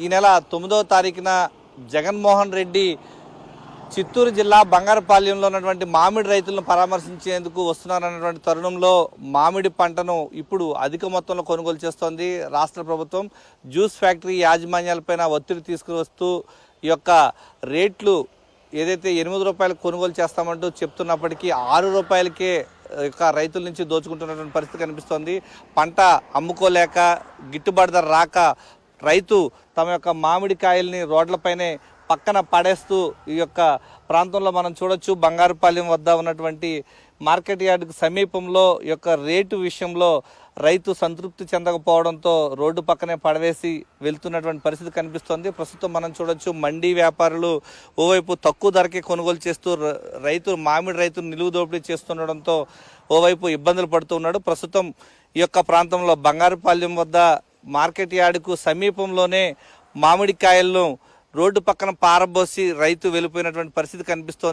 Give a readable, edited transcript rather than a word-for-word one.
ఈ నెల 9వ తారీఖున జగన్మోహన్ రెడ్డి చిత్తూరు జిల్లా బంగారపాలెంలో ఉన్నటువంటి మామిడి రైతులను పరామర్శించేందుకు వస్తున్నారన్నటువంటి తరుణంలో మామిడి పంటను ఇప్పుడు అధిక మొత్తంలో కొనుగోలు చేస్తోంది రాష్ట్ర ప్రభుత్వం. జ్యూస్ ఫ్యాక్టరీ యాజమాన్యాలపైన ఒత్తిడి తీసుకువస్తూ ఈ యొక్క రేట్లు ఏదైతే 8 రూపాయలకు కొనుగోలు చేస్తామంటూ చెప్తున్నప్పటికీ 6 రూపాయలకే రైతుల నుంచి దోచుకుంటున్నటువంటి పరిస్థితి కనిపిస్తోంది. పంట అమ్ముకోలేక గిట్టుబాటు ధర రాక రైతు తమ యొక్క మామిడికాయల్ని రోడ్లపైనే పక్కన పడేస్తూ ఈ యొక్క ప్రాంతంలో మనం చూడొచ్చు. బంగారుపాలెం వద్ద ఉన్నటువంటి మార్కెట్ యార్డుకు సమీపంలో ఈ యొక్క రేటు విషయంలో రైతు సంతృప్తి చెందకపోవడంతో రోడ్డు పక్కనే పడవేసి వెళ్తున్నటువంటి పరిస్థితి కనిపిస్తోంది. ప్రస్తుతం మనం చూడొచ్చు మండీ వ్యాపారులు ఓవైపు తక్కువ ధరకే కొనుగోలు చేస్తూ మామిడి రైతులు నిలువు దోపిడీ చేస్తుండడంతో ఓవైపు ఇబ్బందులు పడుతున్నాడు. ప్రస్తుతం ఈ యొక్క ప్రాంతంలో బంగారుపాలెం వద్ద మార్కెట్ యార్డుకు సమీపంలోనే మామిడికాయలను రోడ్డు పక్కన పారబోసి రైతు వెళ్ళిపోయినటువంటి పరిస్థితి కనిపిస్తోంది.